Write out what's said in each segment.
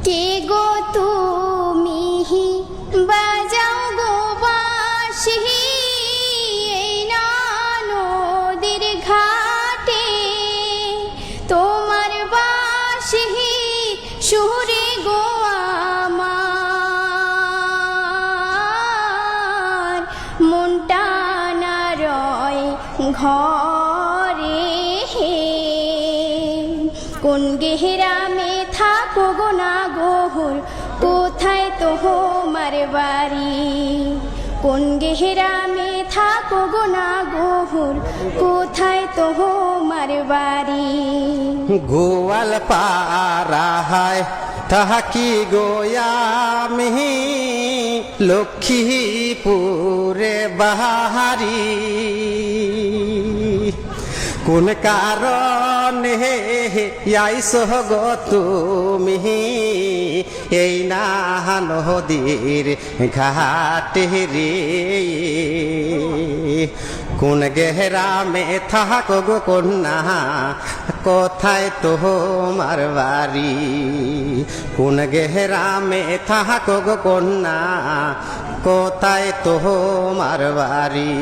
কে গো তুমি বাজাও গো বাঁশি এই না নদীর ঘাটে, তোমার বাঁশি সুরে গো আমার মনটা না রয় ঘরে। কোন গেহরামে থাকো গো না গোহর, কোথায় তোমার বাড়ি? কোন গেহরামে থাকো গো না গোহর, কোথায় তোমার বাড়ি? গোয়াল পাড়ায় থাকি গোয়ামি, লক্ষ্মীপুরে বাহারি। কোন কারণে আইসো গো তুমি এই না নদীর ঘাটে রে? কোন গেহরামে থাকো গো কন্যা, কোথায় তোমার বাড়ি? কোন গেহরামে থাকো গো কন্যা, কোথায় তোমার বাড়ি?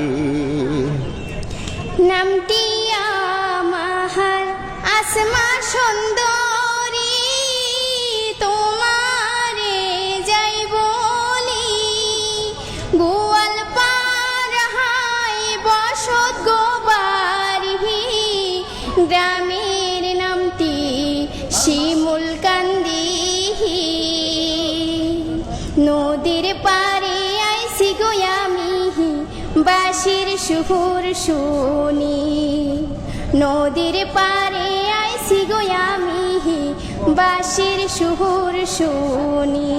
নামটি আমার আসমা সুন্দরী, তোমারে যাই বলি। গোয়াল পাড়ায় বসত গো বাড়ি, গ্রামের নামটি শিমুলকান্দি। নদীর পাড়ে আইসি গো আমি বাঁশির সুর শুনি। নদীর পাড়ে আইসি গো আমি বাঁশির সুর শুনি।